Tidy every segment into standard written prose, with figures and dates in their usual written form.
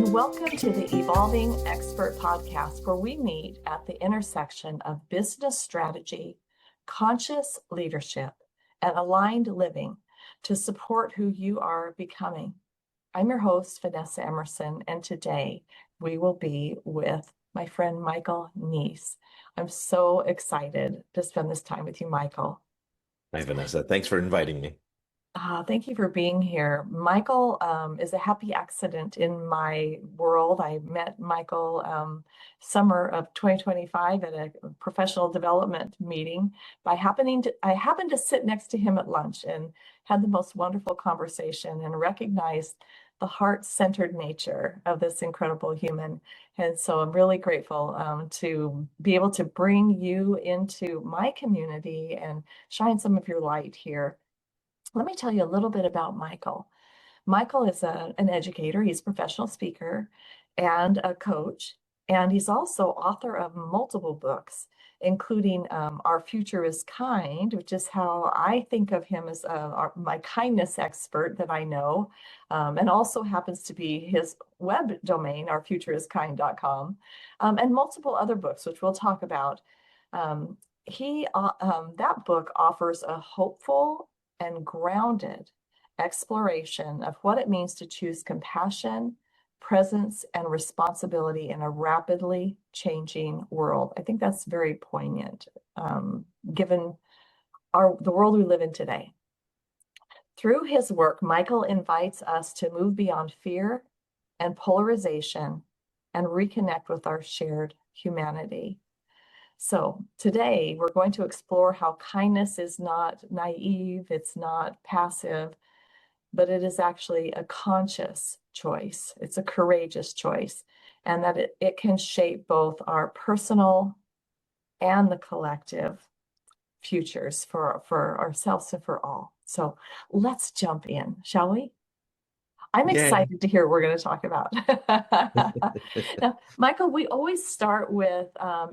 Welcome to the Evolving Expert Podcast, where we meet at the intersection of business strategy, conscious leadership, and aligned living to support who you are becoming. I'm your host, Vanessa Emerson, and today we will be with my friend Michael Neese. I'm so excited to spend this time with you, Michael. Hi, Vanessa. Thanks for inviting me. Thank you for being here. Michael is a happy accident in my world. I met Michael summer of 2025 at a professional development meeting. I happened to sit next to him at lunch and had the most wonderful conversation and recognized the heart-centered nature of this incredible human. And so I'm really grateful to be able to bring you into my community and shine some of your light here. Let me tell you a little bit about Michael. Michael is an educator, he's a professional speaker and a coach, and he's also author of multiple books, including Our Future is Kind, which is how I think of him as my kindness expert that I know, and also happens to be his web domain, ourfutureiskind.com, and multiple other books, which we'll talk about. That book offers a hopeful and grounded exploration of what it means to choose compassion, presence, and responsibility in a rapidly changing world. I think that's very poignant, given the world we live in today. Through his work, Michael invites us to move beyond fear and polarization and reconnect with our shared humanity. So today we're going to explore how kindness is not naive, it's not passive, but it is actually a conscious choice. It's a courageous choice, and that it can shape both our personal and the collective futures for ourselves and for all. So let's jump in, shall we? I'm Yay. excited to hear what we're going to talk about. Now, Michael, we always start with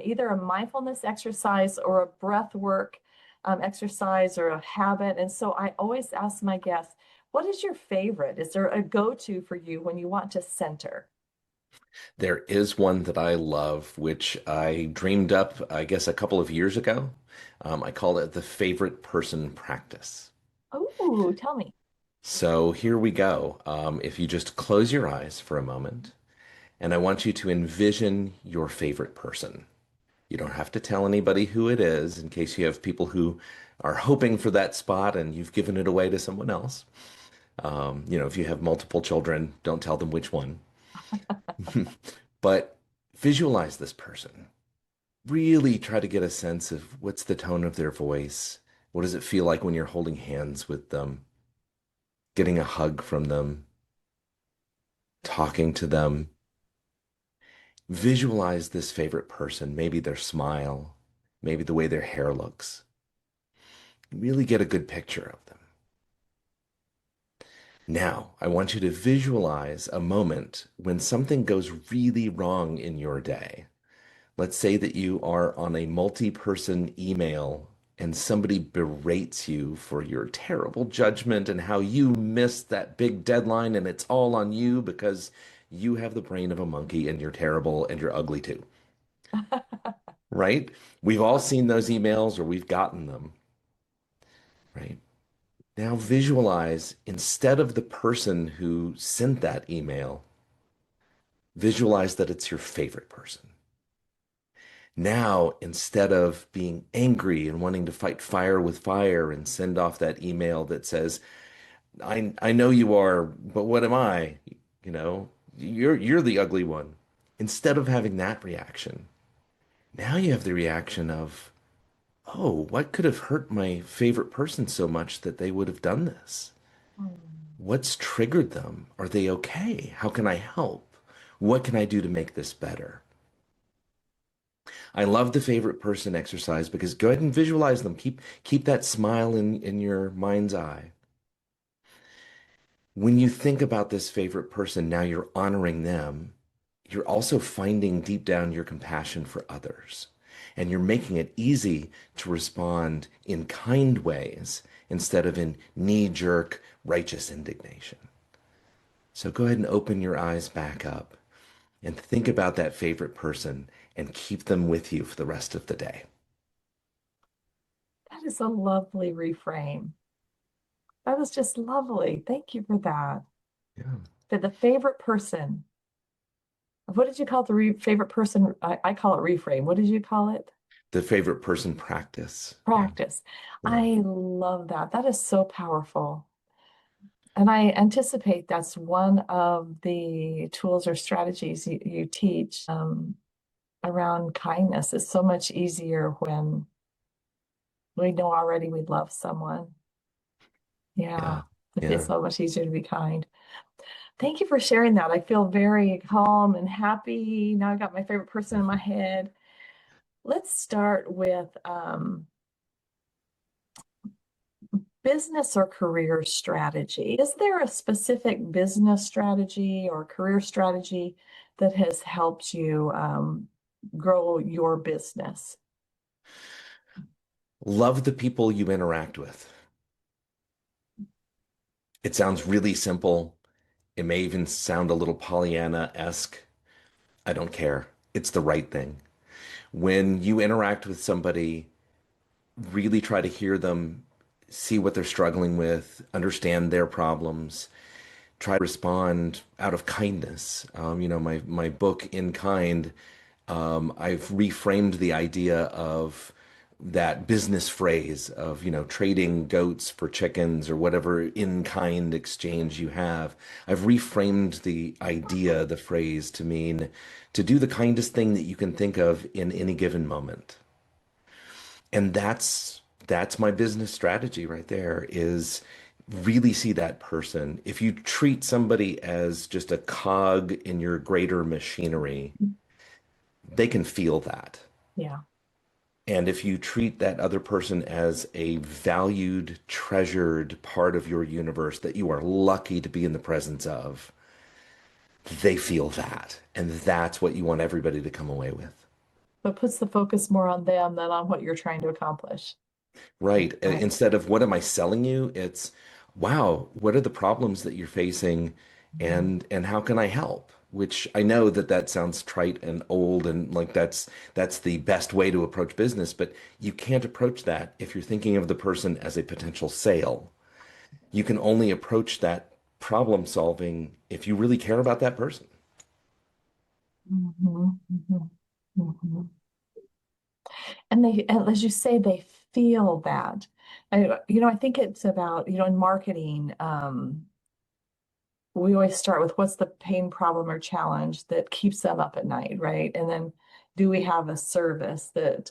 either a mindfulness exercise or a breath work exercise or a habit. And so I always ask my guests, what is your favorite? Is there a go-to for you when you want to center? There is one that I love, which I dreamed up, I guess, a couple of years ago. I call it the favorite person practice. Oh, tell me. So here we go. If you just close your eyes for a moment, and I want you to envision your favorite person. You don't have to tell anybody who it is in case you have people who are hoping for that spot and you've given it away to someone else. If you have multiple children, don't tell them which one. But visualize this person. Really try to get a sense of what's the tone of their voice. What does it feel like when you're holding hands with them, getting a hug from them, talking to them? Visualize this favorite person, maybe their smile, maybe the way their hair looks. Really get a good picture of them. Now, I want you to visualize a moment when something goes really wrong in your day. Let's say that you are on a multi-person email and somebody berates you for your terrible judgment and how you missed that big deadline and it's all on you because you have the brain of a monkey and you're terrible and you're ugly too. Right? We've all seen those emails or we've gotten them. Right? Now visualize, instead of the person who sent that email, visualize that it's your favorite person. Now, instead of being angry and wanting to fight fire with fire and send off that email that says, I know you are, but what am I? You're the ugly one. Instead of having that reaction, now you have the reaction of, oh, what could have hurt my favorite person so much that they would have done this? What's triggered them? Are they okay? How can I help? What can I do to make this better? I love the favorite person exercise because go ahead and visualize them. Keep that smile in your mind's eye. When you think about this favorite person, now you're honoring them. You're also finding deep down your compassion for others. And you're making it easy to respond in kind ways instead of in knee-jerk, righteous indignation. So go ahead and open your eyes back up. and think about that favorite person and keep them with you for the rest of the day. That is a lovely reframe. That was just lovely. Thank you for that. Yeah. For the favorite person. What did you call it? The favorite person? I call it reframe. What did you call it? The favorite person practice. Yeah. Practice. Yeah. I love that. That is so powerful. And I anticipate that's one of the tools or strategies you teach around kindness. It's so much easier when we know already we love someone. Yeah, Yeah. it's Yeah. so much easier to be kind. Thank you for sharing that. I feel very calm and happy. Now I got my favorite person in my head. Let's start with business or career strategy. Is there a specific business strategy or career strategy that has helped you grow your business? Love the people you interact with. It sounds really simple. It may even sound a little Pollyanna-esque. I don't care. It's the right thing. When you interact with somebody, really try to hear them, see what they're struggling with, understand their problems, try to respond out of kindness. My book In Kind, I've reframed the idea of that business phrase of, trading goats for chickens or whatever in kind exchange you have. I've reframed the idea, the phrase to mean to do the kindest thing that you can think of in any given moment. And that's my business strategy right there is really see that person. If you treat somebody as just a cog in your greater machinery, they can feel that. Yeah. And if you treat that other person as a valued, treasured part of your universe that you are lucky to be in the presence of, they feel that. And that's what you want everybody to come away with. But puts the focus more on them than on what you're trying to accomplish. Right. Right. Instead of what am I selling you? It's, wow, what are the problems that you're facing Mhm. and how can I help? Which I know that that sounds trite and old and like that's the best way to approach business, but you can't approach that if you're thinking of the person as a potential sale. You can only approach that problem solving if you really care about that person. Mhm, mhm, mhm. And and as you say, they feel that. I think it's about, in marketing, we always start with what's the pain, problem, or challenge that keeps them up at night, right? And then do we have a service that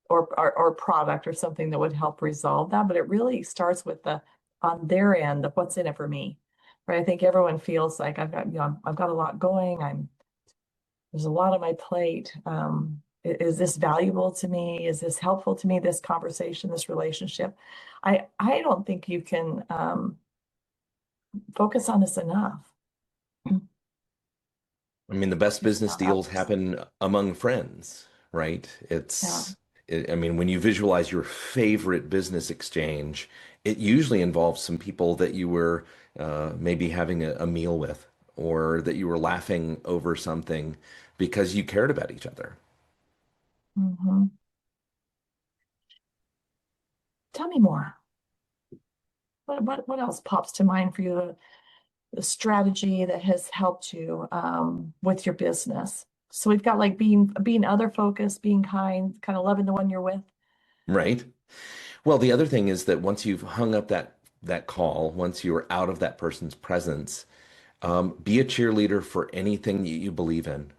or product or something that would help resolve that? But it really starts with the on their end of what's in it for me, right? I think everyone feels like I've got a lot going. There's a lot on my plate. Is this valuable to me? Is this helpful to me? This conversation, this relationship. I don't think you can focus on this enough. I mean, the best Focus business on deals others. happen among friends, right? Yeah. I mean, when you visualize your favorite business exchange, it usually involves some people that you were maybe having a meal with or that you were laughing over something because you cared about each other. Hmm. Tell me more. What else pops to mind for you? The strategy that has helped you with your business. So we've got like being other focused, being kind, kind of loving the one you're with. Right? Well, the other thing is that once you've hung up that call, once you're out of that person's presence, be a cheerleader for anything you believe in.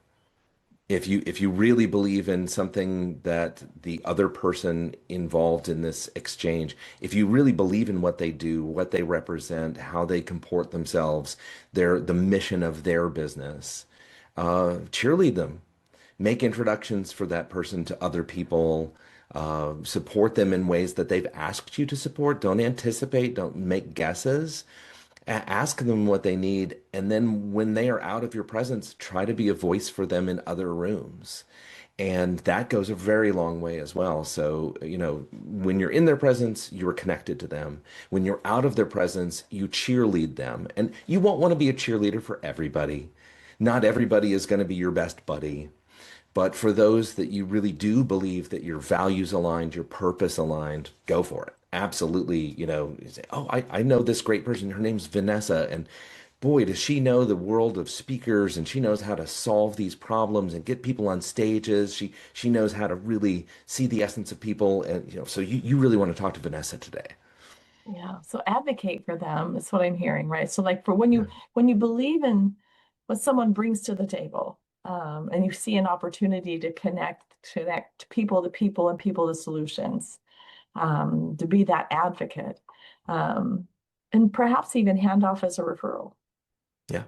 If you really believe in something that the other person involved in this exchange, if you really believe in what they do, what they represent, how they comport themselves, the mission of their business, cheerlead them, make introductions for that person to other people, support them in ways that they've asked you to support. Don't anticipate, don't make guesses. Ask them what they need, and then when they are out of your presence, try to be a voice for them in other rooms. And that goes a very long way as well. So, when you're in their presence, you're connected to them. When you're out of their presence, you cheerlead them. And you won't want to be a cheerleader for everybody. Not everybody is going to be your best buddy, but for those that you really do believe that your values aligned, your purpose aligned, go for it. Absolutely, you say, oh, I know this great person. Her name's Vanessa. And boy, does she know the world of speakers, and she knows how to solve these problems and get people on stages. She knows how to really see the essence of people. And so you really want to talk to Vanessa today. Yeah. So advocate for them. That's what I'm hearing, right? So like for Yeah. when you believe in what someone brings to the table, and you see an opportunity to connect people to people and people to solutions, to be that advocate, um, and perhaps even hand off as a referral. Yeah.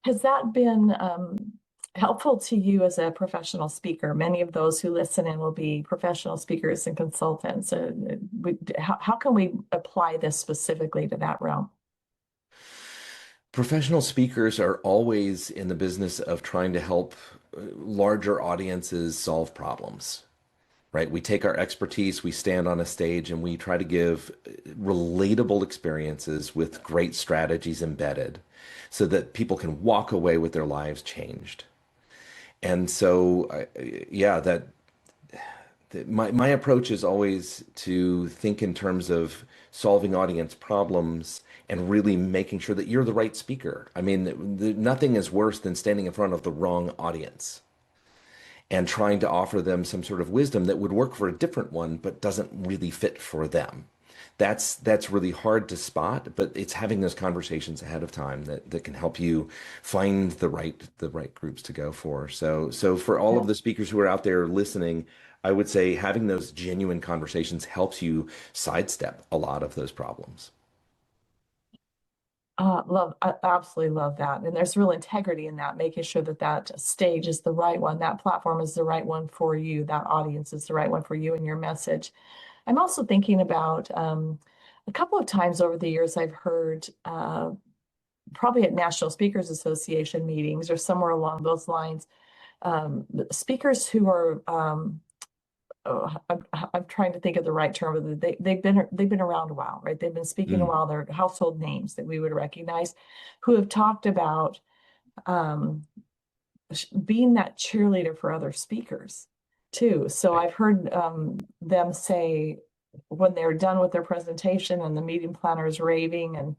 Has that been helpful to you as a professional speaker? Many of those who listen in will be professional speakers and consultants. How can we apply this specifically to that realm? Professional speakers are always in the business of trying to help larger audiences solve problems, right? We take our expertise, we stand on a stage, and we try to give relatable experiences with great strategies embedded so that people can walk away with their lives changed. And so, yeah, my approach is always to think in terms of solving audience problems and really making sure that you're the right speaker. I mean, nothing is worse than standing in front of the wrong audience and trying to offer them some sort of wisdom that would work for a different one, but doesn't really fit for them. That's really hard to spot, but it's having those conversations ahead of time that can help you find the right groups to go for. So for all Yeah. of the speakers who are out there listening, I would say having those genuine conversations helps you sidestep a lot of those problems. I absolutely love that. And there's real integrity in that, making sure that that stage is the right one, that platform is the right one for you, that audience is the right one for you and your message. I'm also thinking about a couple of times over the years I've heard probably at National Speakers Association meetings or somewhere along those lines, speakers who are I'm trying to think of the right term, but they've been around a while, right? They've been speaking a Mm, while. They're household names that we would recognize, who have talked about um, being that cheerleader for other speakers too. So right. I've heard them say when they're done with their presentation and the meeting planner is raving, and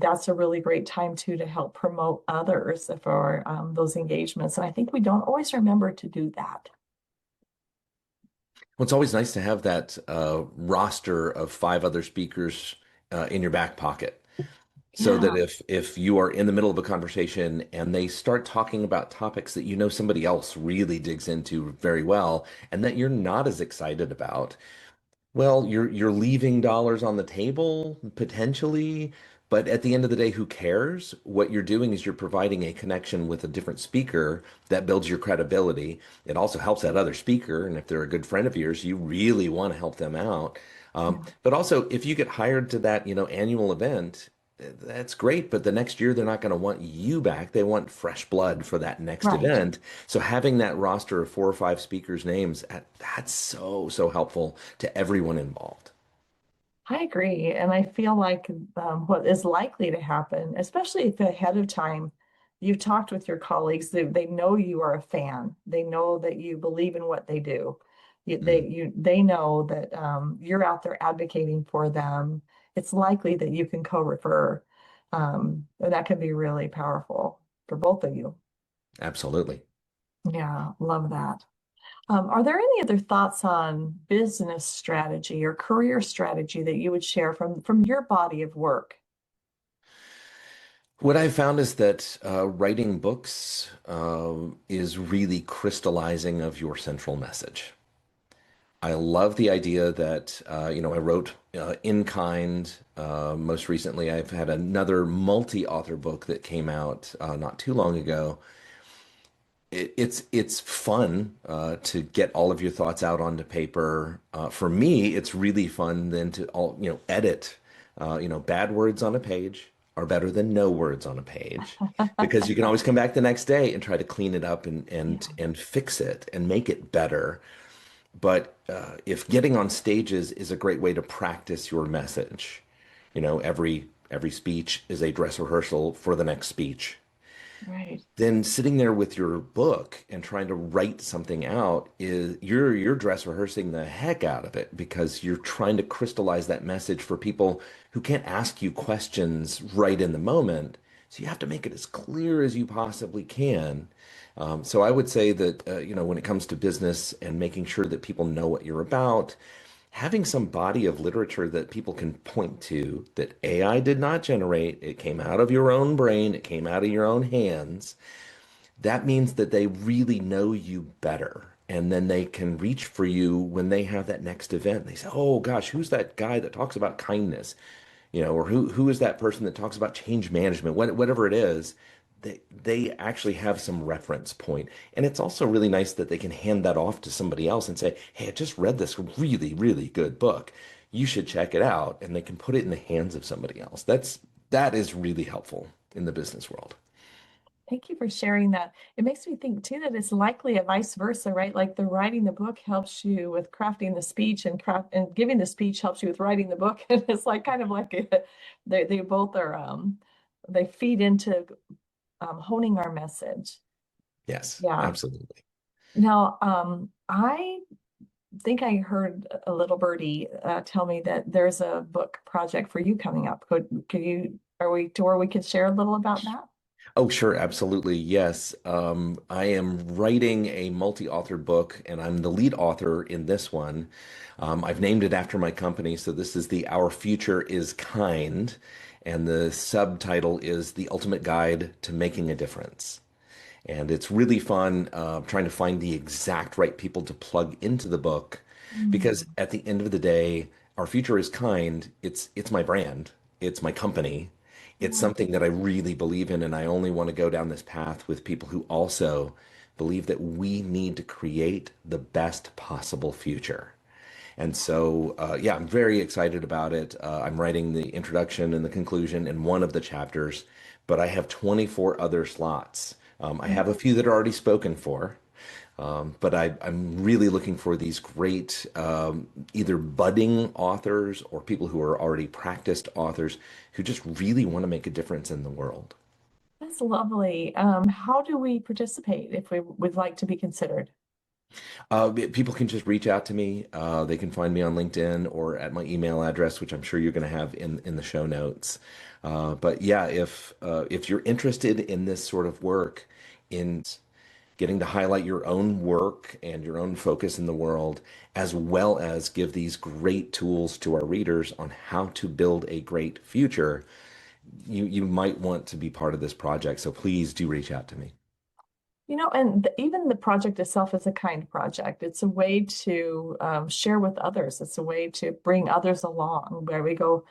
that's a really great time too to help promote others for those engagements. And I think we don't always remember to do that. Well, it's always nice to have that roster of five other speakers in your back pocket. So that Yeah, if you are in the middle of a conversation and they start talking about topics that you know somebody else really digs into very well and that you're not as excited about, well, you're leaving dollars on the table potentially, but at the end of the day, who cares? What you're doing is you're providing a connection with a different speaker that builds your credibility. It also helps that other speaker, and if they're a good friend of yours, you really want to help them out. yeah, But also, if you get hired to that, annual event, that's great. But the next year, they're not going to want you back. They want fresh blood for that next right. event. So having that roster of four or five speakers' names, that's so helpful to everyone involved. I agree. And I feel like what is likely to happen, especially if ahead of time you've talked with your colleagues, they know you are a fan. They know that you believe in what they do. Mm, They know that you're out there advocating for them. It's likely that you can co-refer. And that can be really powerful for both of you. absolutely. Yeah, love that. Are there any other thoughts on business strategy or career strategy that you would share from your body of work? What I've found is that writing books is really crystallizing of your central message. I love the idea that, I wrote in kind. Most recently, I've had another multi-author book that came out not too long ago. It's fun to get all of your thoughts out onto paper. For me, it's really fun then to edit. Bad words on a page are better than no words on a page because you can always come back the next day and try to clean it up and Yeah, and fix it and make it better. But if getting on stages is a great way to practice your message, every speech is a dress rehearsal for the next speech. Right. Then sitting there with your book and trying to write something out is you're dress rehearsing the heck out of it because you're trying to crystallize that message for people who can't ask you questions right in the moment. So you have to make it as clear as you possibly can. So I would say that when it comes to business and making sure that people know what you're about, having some body of literature that people can point to that AI did not generate, it came out of your own brain, it came out of your own hands, that means that they really know you better. And then they can reach for you when they have that next event. They say, "Oh gosh, who's that guy that talks about kindness?" Or who is that person that talks about change management? Whatever it is, they actually have some reference point. And it's also really nice that they can hand that off to somebody else and say, "Hey, I just read this really, really good book. You should check it out." And they can put it in the hands of somebody else. That is really helpful in the business world. Thank you for sharing that. It makes me think too that it's likely a vice versa, right? Like the writing the book helps you with crafting the speech, and giving the speech helps you with writing the book. And it's like kind of like they both are they feed into honing our message. Yes, Yeah. absolutely. Now, I think I heard a little birdie tell me that there's a book project for you coming up. Could you, are we to where we could share a little about that? Oh, sure, absolutely. Yes. I am writing a multi-author book, and I'm the lead author in this one. I've named it after my company. So this is the Our Future is Kind, and the subtitle is The Ultimate Guide to Making a Difference. And it's really fun trying to find the exact right people to plug into the book because Mm, at the end of the day, Our Future is Kind. It's my brand. It's my company. It's yeah. something that I really believe in, and I only want to go down this path with people who also believe that we need to create the best possible future. And so, yeah, I'm very excited about it. I'm writing the introduction and the conclusion in one of the chapters, but I have 24 other slots. I have a few that are already spoken for, but I'm really looking for these great either budding authors or people who are already practiced authors who just really want to make a difference in the world. That's lovely. How do we participate if we would like to be considered? People can just reach out to me. They can find me on LinkedIn or at my email address, which I'm sure you're going to have in the show notes. But yeah, if you're interested in this sort of work, in getting to highlight your own work and your own focus in the world, as well as give these great tools to our readers on how to build a great future, you might want to be part of this project. So please do reach out to me. And even the project itself is a kind project. It's a way to share with others. It's a way to bring others along where we go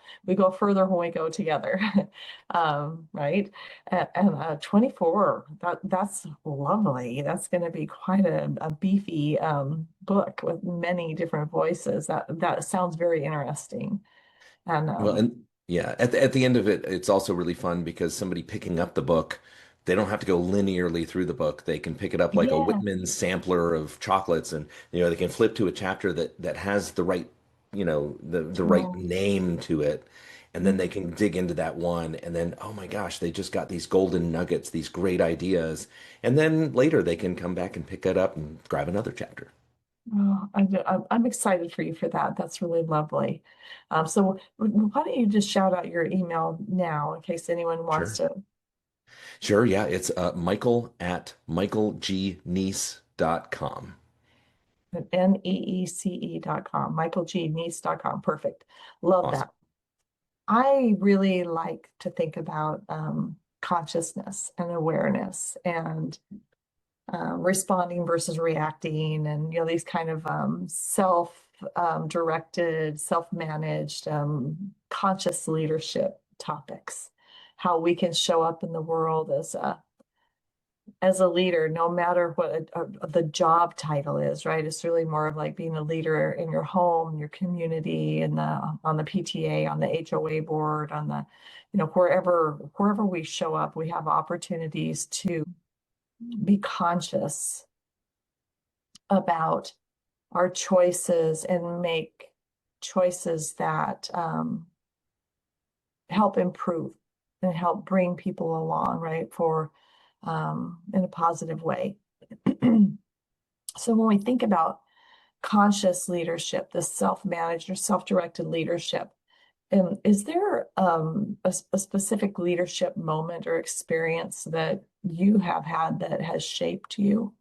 further when we go together. Right? And 24, that's lovely. That's going to be quite a beefy book with many different voices. That sounds very interesting. And Well, and yeah, at the end of it, it's also really fun because somebody picking up the book, they don't have to go linearly through the book. They can pick it up like a yeah. Whitman sampler of chocolates, and they can flip to a chapter that has the right, the right Oh, name to it, and then they mm. can dig into that one, and then oh my gosh, they just got these golden nuggets, these great ideas, and then later they can come back and pick it up and grab another chapter. Oh, I'm excited for you for that. That's really lovely. So why don't you just shout out your email now in case anyone wants Sure. to, Sure, yeah, it's Michael at michaelgneece.com. neece.com, michaelgneese.com. Perfect. Love Awesome. that. I really like to think about consciousness and awareness and responding versus reacting, and these kind of self directed, self managed, conscious leadership topics. How we can show up in the world as a leader, no matter what the job title is, right? It's really more of like being a leader in your home, your community, and on the PTA, on the HOA board, on the, wherever we show up, we have opportunities to be conscious about our choices and make choices that help improve and help bring people along, right? For in a positive way. So when we think about conscious leadership, the self-managed or self-directed leadership, is there a specific leadership moment or experience that you have had that has shaped you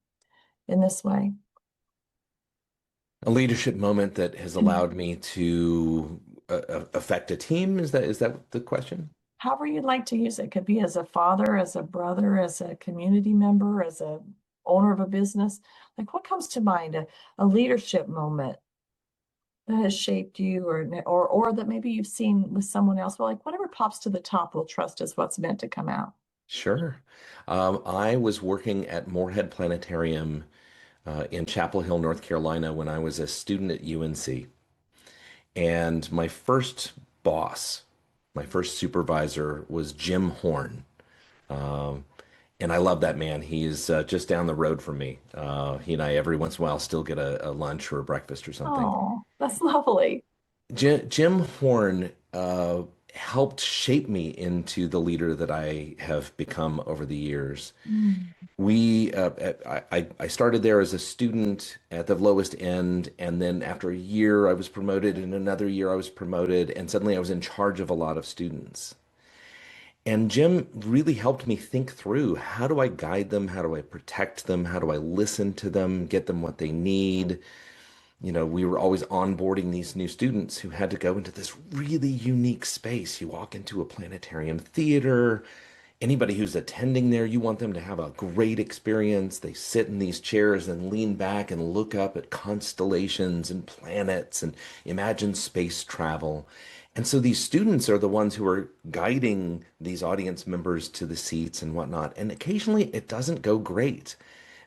in this way? A leadership moment that has allowed me to affect a team. Is that the question? However you'd like to use it. It could be as a father, as a brother, as a community member, as a owner of a business. Like what comes to mind? A leadership moment that has shaped you, or that maybe you've seen with someone else. Well, like whatever pops to the top, we'll trust is what's meant to come out. Sure. I was working at Moorhead Planetarium in Chapel Hill, North Carolina, when I was a student at UNC. And my first boss, my first supervisor was Jim Horn. Um, and I love that man. He's just down the road from me. He and I, every once in a while, still get a lunch or a breakfast or something. Oh, that's lovely. Jim Horn helped shape me into the leader that I have become over the years. Mm. I started there as a student at the lowest end, and then after a year, I was promoted, and another year, I was promoted, and suddenly I was in charge of a lot of students. And Jim really helped me think through, how do I guide them? How do I protect them? How do I listen to them, get them what they need? We were always onboarding these new students who had to go into this really unique space. You walk into a planetarium theater, anybody who's attending there, you want them to have a great experience. They sit in these chairs and lean back and look up at constellations and planets and imagine space travel. And so these students are the ones who are guiding these audience members to the seats and whatnot. And occasionally it doesn't go great.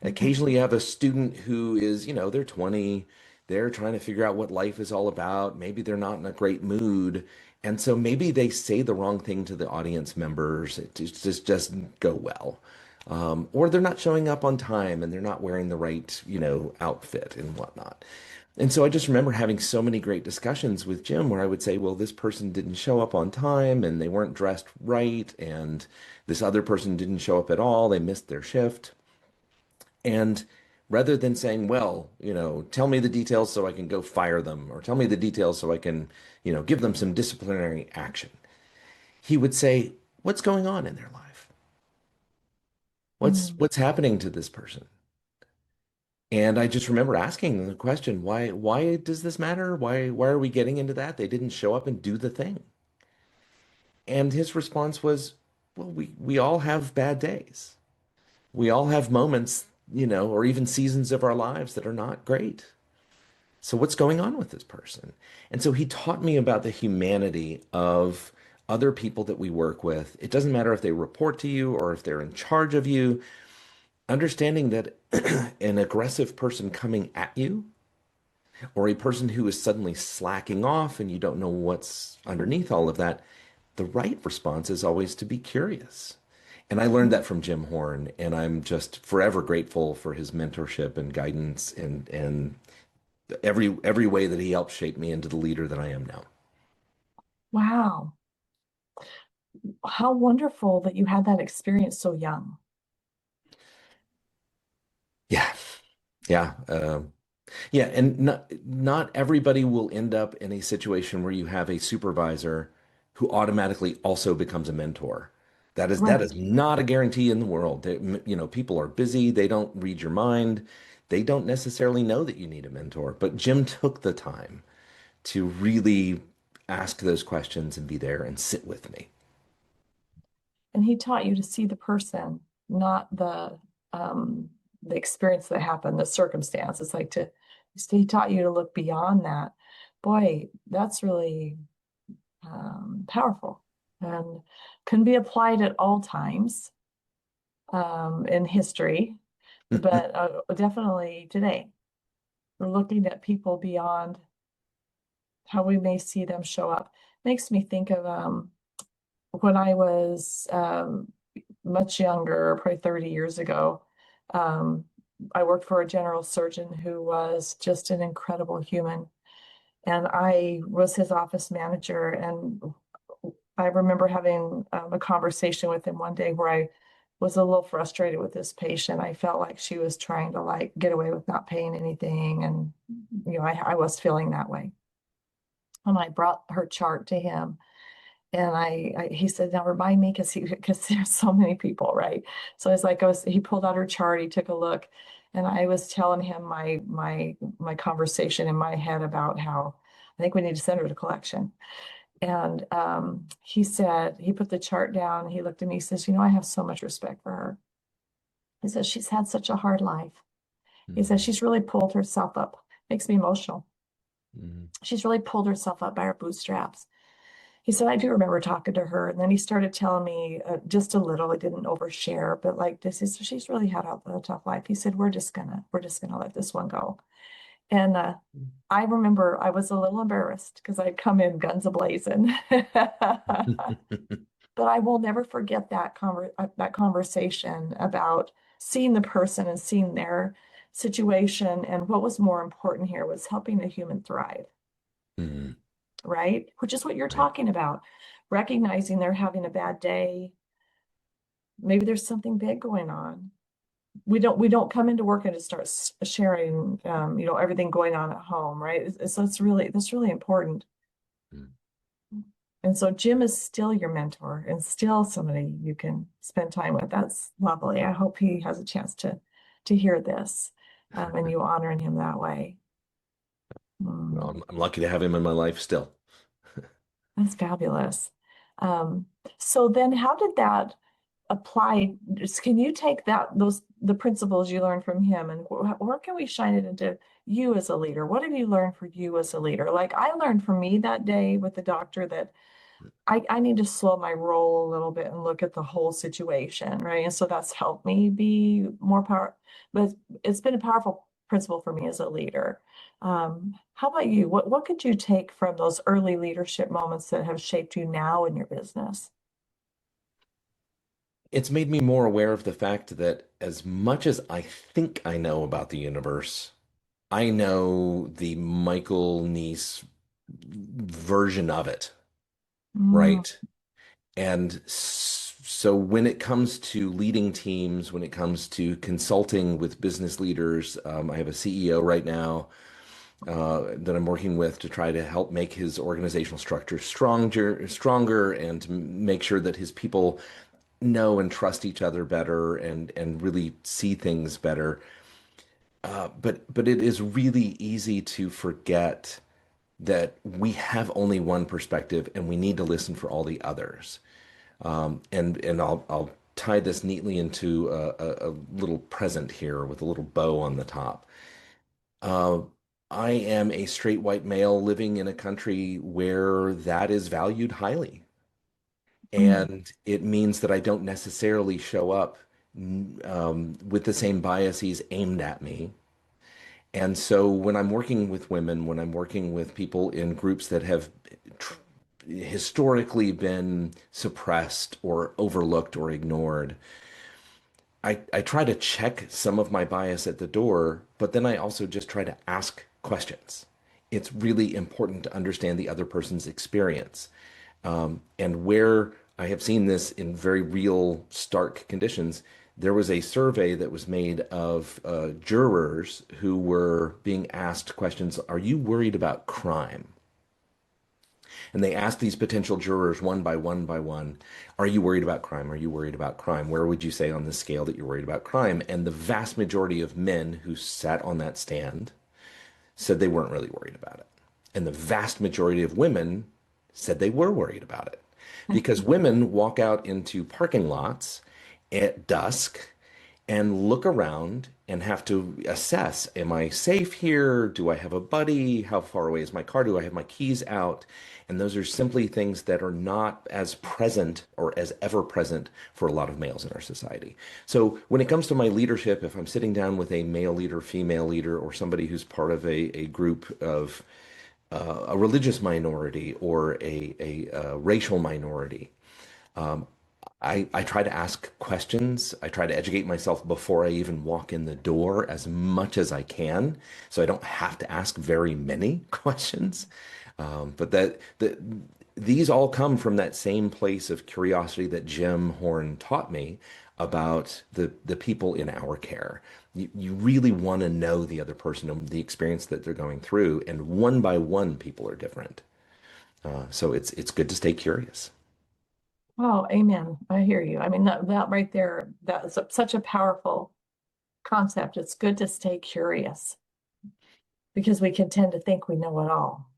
Mhm. Occasionally you have a student who is, they're 20, they're trying to figure out what life is all about. Maybe they're not in a great mood. And so maybe they say the wrong thing to the audience members. It just doesn't go well. Or they're not showing up on time and they're not wearing the right, outfit and whatnot. And so I just remember having so many great discussions with Jim where I would say, well, this person didn't show up on time and they weren't dressed right. And this other person didn't show up at all. They missed their shift. And rather than saying, well, tell me the details so I can go fire them, or tell me the details so I can, give them some disciplinary action, he would say, what's going on in their life? What's Mm. what's happening to this person? And I just remember asking them the question, why does this matter? Why are we getting into that? They didn't show up and do the thing. And his response was, well, we all have bad days. We all have moments, or even seasons of our lives that are not great. So what's going on with this person? And so he taught me about the humanity of other people that we work with. It doesn't matter if they report to you or if they're in charge of you, understanding that an aggressive person coming at you or a person who is suddenly slacking off and you don't know what's underneath all of that, the right response is always to be curious. And I learned that from Jim Horn, and I'm just forever grateful for his mentorship and guidance and every way that he helped shape me into the leader that I am now. Wow. How wonderful that you had that experience so young. Yeah, yeah, yeah, and not everybody will end up in a situation where you have a supervisor who automatically also becomes a mentor. That is Right. not a guarantee in the world. People are busy, they don't read your mind, they don't necessarily know that you need a mentor. But Jim took the time to really ask those questions and be there and sit with me. And he taught you to see the person, not the experience that happened, the circumstance. It's like he taught you to look beyond that. Boy, that's really powerful and can be applied at all times in history, but definitely today. We're looking at people beyond how we may see them show up. Makes me think of when I was much younger, probably 30 years ago. Um, I worked for a general surgeon who was just an incredible human. And I was his office manager. And I remember having a conversation with him one day where I was a little frustrated with this patient. I felt like she was trying to like get away with not paying anything. And, I was feeling that way. And I brought her chart to him. And he said, now remind me, because there's so many people, right? So I was like, he pulled out her chart, he took a look, and I was telling him my conversation in my head about how I think we need to send her to collection. And he said, he put the chart down, he looked at me, he says, I have so much respect for her. He says, she's had such a hard life. He says, she's really pulled herself up. Makes me emotional. Mm-hmm. She's really pulled herself up by her bootstraps. He said, I do remember talking to her. And then he started telling me just a little. I didn't overshare, but like this is, she's really had a tough life. He said, we're just gonna let this one go. And I remember I was a little embarrassed because I'd come in guns a-blazing. But I will never forget that conversation about seeing the person and seeing their situation. And what was more important here was helping a human thrive, Mm-hmm. right? Which is what you're Right. talking about. Recognizing they're having a bad day. Maybe there's something big going on. We don't come into work and just start sharing, everything going on at home, right? So that's really important. Mm-hmm. And so Jim is still your mentor and still somebody you can spend time with. That's lovely. I hope he has a chance to hear this, and you honoring him that way. Well, Mm, I'm lucky to have him in my life still. that's fabulous. Um, so then how did that apply? Can you take the principles you learned from him, and where can we shine it into you as a leader? What have you learned for you as a leader? Like I learned for me that day with the doctor that I need to slow my roll a little bit and look at the whole situation, right? And so that's helped me be more power, but it's been a powerful principle for me as a leader. How about you? What could you take from those early leadership moments that have shaped you now in your business? It's made me more aware of the fact that as much as I think I know about the universe, I know the Michael Neese version of it, Mm, right? And so when it comes to leading teams, when it comes to consulting with business leaders, I have a CEO right now that I'm working with to try to help make his organizational structure stronger, and to make sure that his people know and trust each other better, and really see things better. But it is really easy to forget that we have only one perspective and we need to listen for all the others. And I'll tie this neatly into a little present here with a little bow on the top. Uh, I am a straight white male living in a country where that is valued highly. mm, And it means that I don't necessarily show up with the same biases aimed at me. And so when I'm working with women, when I'm working with people in groups that have tr historically been suppressed or overlooked or ignored, I try to check some of my bias at the door, but then I also just try to ask questions. It's really important to understand the other person's experience. And where I have seen this in very real, stark conditions, there was a survey that was made of jurors who were being asked questions. Are you worried about crime? And they asked these potential jurors one by one by one, are you worried about crime? Are you worried about crime? Where would you say on the scale that you're worried about crime? And the vast majority of men who sat on that stand said they weren't really worried about it. And the vast majority of women said they were worried about it, because women walk out into parking lots at dusk and look around and have to assess, am I safe here? Do I have a buddy? How far away is my car? Do I have my keys out? And those are simply things that are not as present or as ever present for a lot of males in our society. So when it comes to my leadership, if I'm sitting down with a male leader, female leader, or somebody who's part of a group of a religious minority or a racial minority, I try to ask questions. I try to educate myself before I even walk in the door as much as I can, so I don't have to ask very many questions. But these all come from that same place of curiosity that Jim Horn taught me about the people in our care. You really want to know the other person and the experience that they're going through, and one by one, people are different. So it's good to stay curious. Oh, amen. I hear you. I mean, that right there, that's such a powerful concept. It's good to stay curious because we can tend to think we know it all.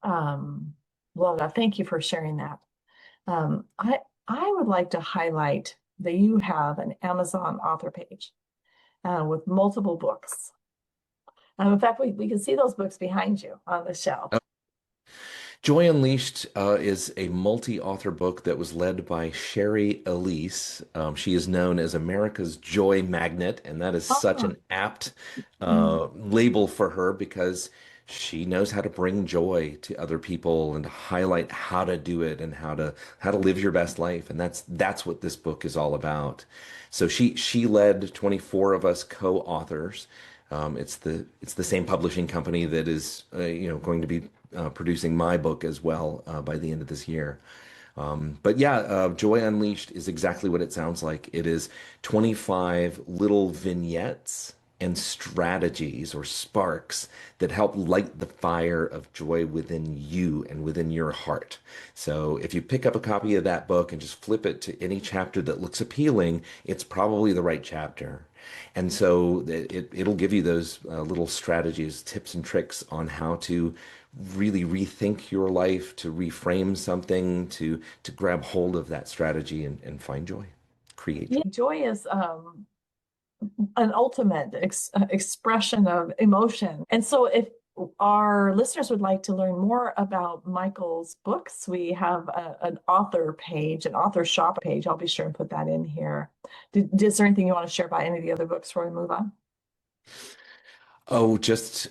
Um, love that. Thank you for sharing that. Um, I I would like to highlight that you have an Amazon author page with multiple books. In fact, we can see those books behind you on the shelf. Joy Unleashed is a multi-author book that was led by Sherry Elise. She is known as America's Joy Magnet, and that is such Oh, an apt mm, label for her because she knows how to bring joy to other people and to highlight how to do it and how to live your best life. And that's what this book is all about. So she led 24 of us co-authors. It's the same publishing company that is going to be producing my book as well by the end of this year. But yeah, Joy Unleashed is exactly what it sounds like. It is 25 little vignettes and strategies or sparks that help light the fire of joy within you and within your heart. So if you pick up a copy of that book and just flip it to any chapter that looks appealing, it's probably the right chapter. And so it'll give you those little strategies, tips, and tricks on how to really rethink your life, to reframe something, to grab hold of that strategy and find joy, create yeah, joy. joy is an ultimate expression of emotion. And so, if our listeners would like to learn more about Michael's books, we have an author page, an author shop page. I'll be sure and put that in here. Is there anything you want to share about any of the other books before we move on? Oh, just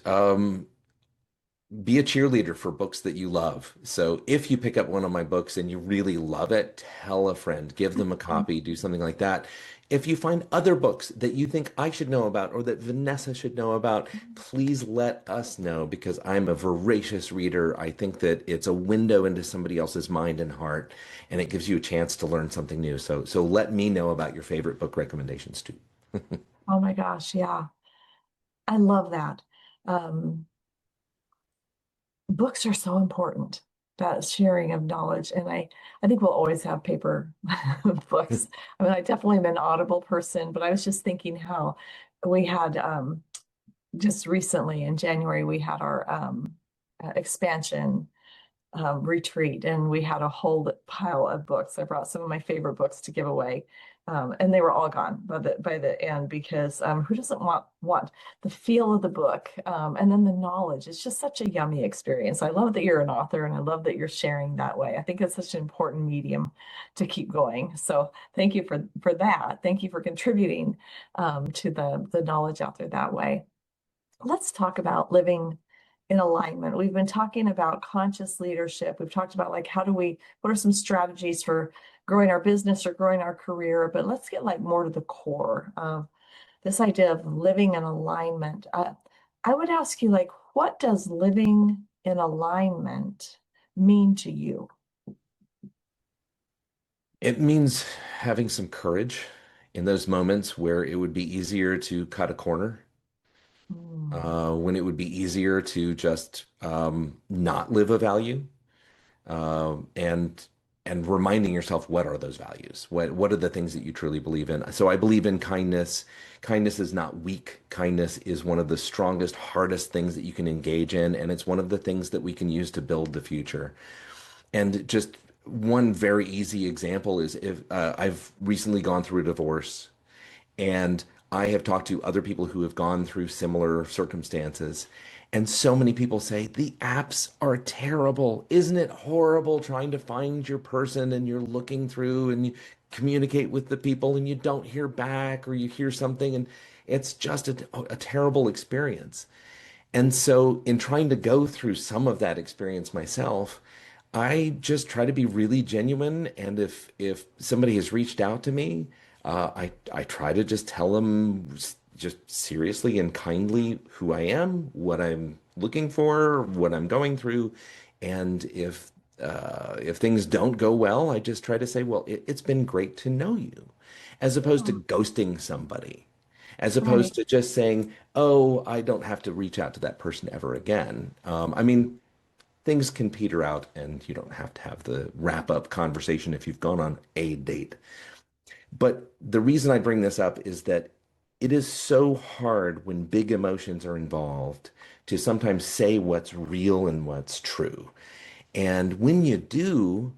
be a cheerleader for books that you love. So if you pick up one of my books and you really love it, tell a friend, give them a copy, do something like that. If you find other books that you think I should know about or that Vanessa should know about, please let us know because I'm a voracious reader. I think that it's a window into somebody else's mind and heart, and it gives you a chance to learn something new. So let me know about your favorite book recommendations too. Oh my gosh, yeah, I love that. Um, Books are so important, that sharing of knowledge. And I think we'll always have paper books. I mean, I definitely am an Audible person, but I was just thinking how we had just recently in January, we had our expansion retreat, and we had a whole pile of books. I brought some of my favorite books to give away, and they were all gone by the end because who doesn't want the feel of the book and then the knowledge? It's just such a yummy experience. I love that you're an author, and I love that you're sharing that way. I think it's such an important medium to keep going. So thank you for that. Thank you for contributing to the knowledge out there that way. Let's talk about living in alignment. We've been talking about conscious leadership. We've talked about like what are some strategies for growing our business or growing our career, but let's get like more to the core of this idea of living in alignment. I would ask you, like, what does living in alignment mean to you? It means having some courage in those moments where it would be easier to cut a corner, Mm, when it would be easier to just not live a value, and reminding yourself what are those values? What are the things that you truly believe in? So I believe in kindness. Kindness is not weak. Kindness is one of the strongest, hardest things that you can engage in, and it's one of the things that we can use to build the future. And just one very easy example is if I've recently gone through a divorce and I have talked to other people who have gone through similar circumstances. And so many people say, the apps are terrible. Isn't it horrible trying to find your person and you're looking through and you communicate with the people and you don't hear back or you hear something and it's just a terrible experience. And so, in trying to go through some of that experience myself, I just try to be really genuine. And if somebody has reached out to me, I try to just tell them just seriously and kindly who I am, what I'm looking for, what I'm going through, and if if things don't go well, I just try to say, well, it's been great to know you, as opposed to Oh, ghosting somebody, as opposed right. to just saying, oh, I don't have to reach out to that person ever again. I mean, things can peter out and you don't have to have the wrap up conversation if you've gone on a date. But the reason I bring this up is that it is so hard when big emotions are involved to sometimes say what's real and what's true. And when you do,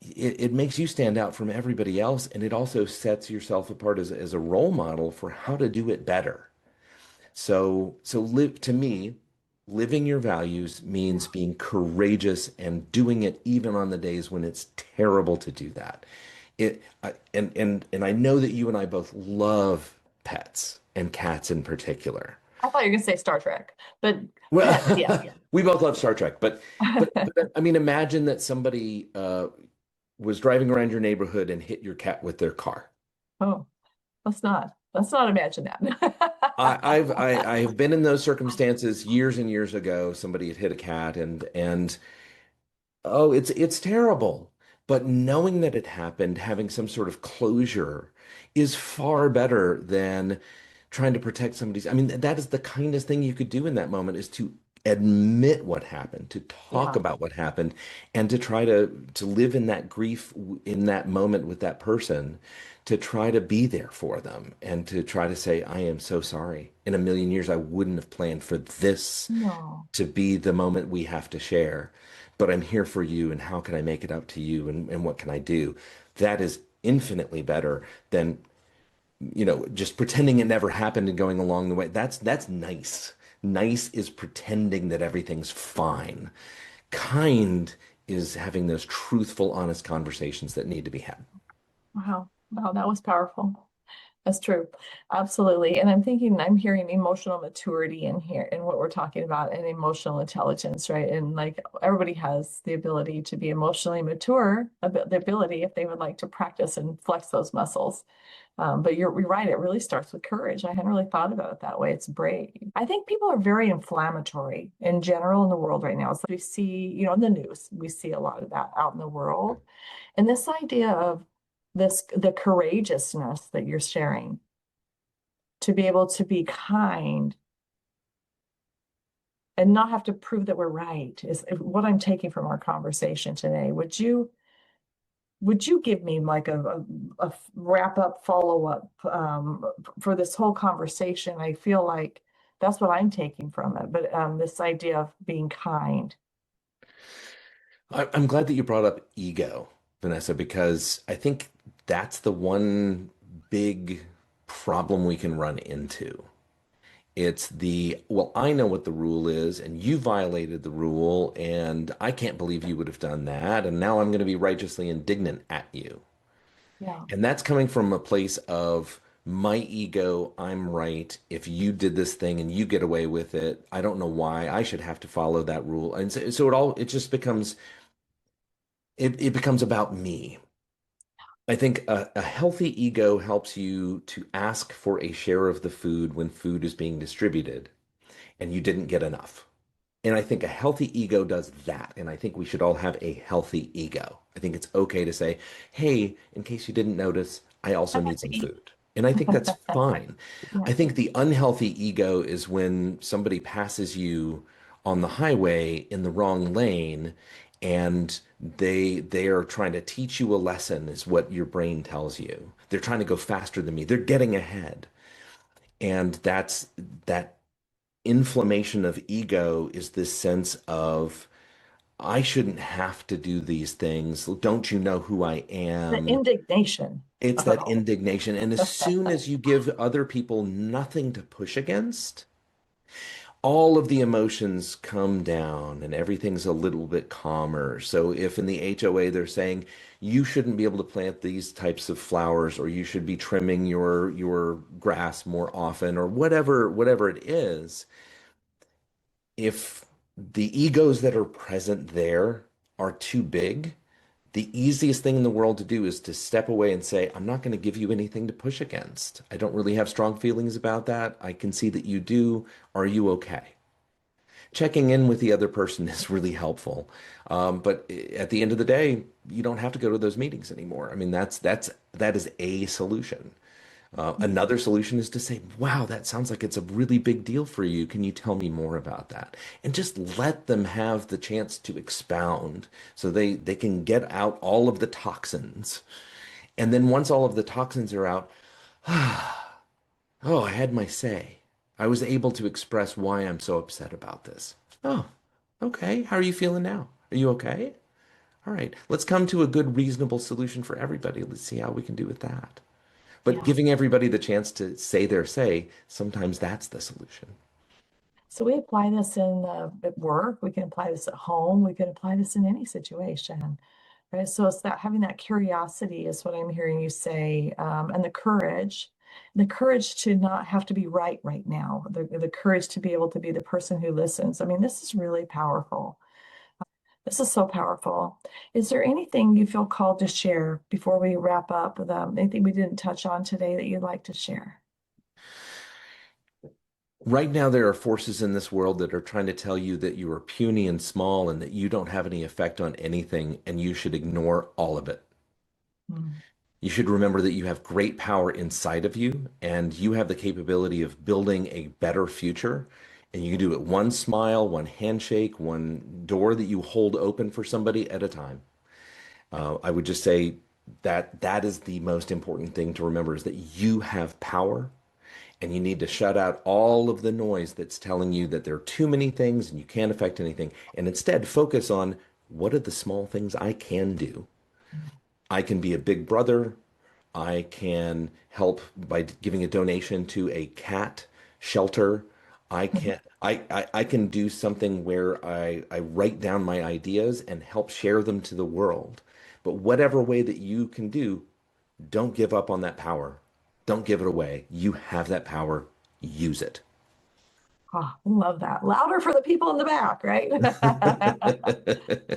it makes you stand out from everybody else. And it also sets yourself apart as a role model for how to do it better. So live to me, living your values means Yeah. being courageous and doing it even on the days when it's terrible to do that. And I know that you and I both love pets and cats in particular. I thought you were going to say Star Trek, but pets, yes. Well, we both love Star Trek, but I mean, imagine that somebody was driving around your neighborhood and hit your cat with their car. Oh, let's not imagine that. I have been in those circumstances years and years ago. Somebody had hit a cat and oh, it's terrible. But knowing that it happened, having some sort of closure is far better than trying to protect somebody's. I mean, that is the kindest thing you could do in that moment is to admit what happened, to talk Yeah. about what happened, and to try to live in that grief in that moment with that person, to try to be there for them and to try to say, I am so sorry. In a million years, I wouldn't have planned for this No. to be the moment we have to share. But I'm here for you, and how can I make it up to you, and what can I do? That is infinitely better than, just pretending it never happened and going along the way. That's nice. Nice is pretending that everything's fine. Kind is having those truthful, honest conversations that need to be had. Wow. Wow, that was powerful. That's true. Absolutely. And I'm thinking, I'm hearing emotional maturity in here in what we're talking about and emotional intelligence, right? And like everybody has the ability to be emotionally mature, the ability if they would like to practice and flex those muscles. But you're right, it really starts with courage. I hadn't really thought about it that way. It's brave. I think people are very inflammatory in general in the world right now. So we see, in the news, we see a lot of that out in the world. And this idea of the courageousness that you're sharing to be able to be kind and not have to prove that we're right is what I'm taking from our conversation today. Would you give me like a wrap up follow up for this whole conversation? I feel like that's what I'm taking from it. But this idea of being kind. I'm glad that you brought up ego, Vanessa, because I think that's the one big problem we can run into. It's well, I know what the rule is, and you violated the rule, and I can't believe you would have done that, and now I'm going to be righteously indignant at you. Yeah. And that's coming from a place of my ego, I'm right. If you did this thing and you get away with it, I don't know why I should have to follow that rule. And so it just becomes it becomes about me. I think a healthy ego helps you to ask for a share of the food when food is being distributed and you didn't get enough. And I think a healthy ego does that. And I think we should all have a healthy ego. I think it's okay to say, hey, in case you didn't notice, I also I'd like need to some eat. food. And I think that's fine. Yeah. I think the unhealthy ego is when somebody passes you on the highway in the wrong lane and they are trying to teach you a lesson is what your brain tells you. They're trying to go faster than me. They're getting ahead. And that inflammation of ego is this sense of I shouldn't have to do these things. Don't you know who I The am? indignation. It's that Oh, indignation. And as soon as you give other people nothing to push against, all of the emotions come down and everything's a little bit calmer. So if in the HOA they're saying you shouldn't be able to plant these types of flowers or you should be trimming your grass more often or whatever it is, if the egos that are present there are too big, the easiest thing in the world to do is to step away and say, I'm not going to give you anything to push against. I don't really have strong feelings about that. I can see that you do. Are you okay? Checking in with the other person is really helpful. But at the end of the day, you don't have to go to those meetings anymore. I mean, that is a solution. Another solution is to say, wow, that sounds like it's a really big deal for you. Can you tell me more about that? And just let them have the chance to expound so they can get out all of the toxins. And then once all of the toxins are out, oh, I had my say. I was able to express why I'm so upset about this. Oh, okay. How are you feeling now? Are you okay? All right. Let's come to a good, reasonable solution for everybody. Let's see how we can do with that. But Yeah. giving everybody the chance to say their say, sometimes that's the solution. So we apply this in at work. We can apply this at home. We can apply this in any situation, right? So it's that having that curiosity is what I'm hearing you say, and the courage to not have to be right now, the courage to be able to be the person who listens. I mean, this is really powerful. This is so powerful. Is there anything you feel called to share before we wrap up with anything we didn't touch on today that you'd like to share? Right now, there are forces in this world that are trying to tell you that you are puny and small and that you don't have any effect on anything and you should ignore all of it. Mm. You should remember that you have great power inside of you and you have the capability of building a better future. And you can do it one smile, one handshake, one door that you hold open for somebody at a time. I would just say that that is the most important thing to remember is that you have power and you need to shut out all of the noise that's telling you that there are too many things and you can't affect anything. And instead focus on what are the small things I can do. I can be a big brother. I can help by giving a donation to a cat shelter. I can do something where I write down my ideas and help share them to the world. But whatever way that you can do, don't give up on that power. Don't give it away. You have that power. Use it. Oh, love that. Louder for the people in the back, right?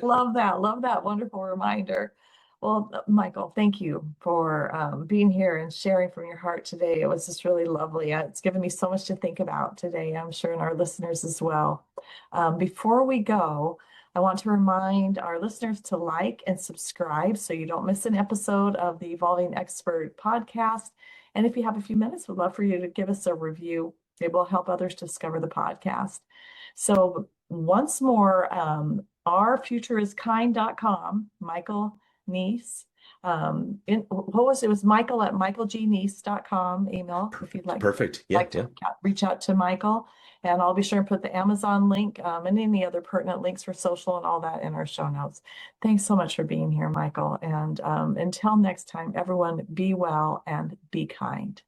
Love that. Love that wonderful reminder. Well, Michael, thank you for being here and sharing from your heart today. It was just really lovely. It's given me so much to think about today, I'm sure, and our listeners as well. Before we go, I want to remind our listeners to like and subscribe so you don't miss an episode of the Evolving Expert podcast. And if you have a few minutes, we'd love for you to give us a review. It will help others discover the podcast. So once more, ourfutureiskind.com, Michael Neese. What was it? It was Michael at michaelgneese.com email if you'd Perfect. Yeah, like to yeah. reach out to Michael. And I'll be sure and put the Amazon link and any other pertinent links for social and all that in our show notes. Thanks so much for being here, Michael. And until next time, everyone, be well and be kind.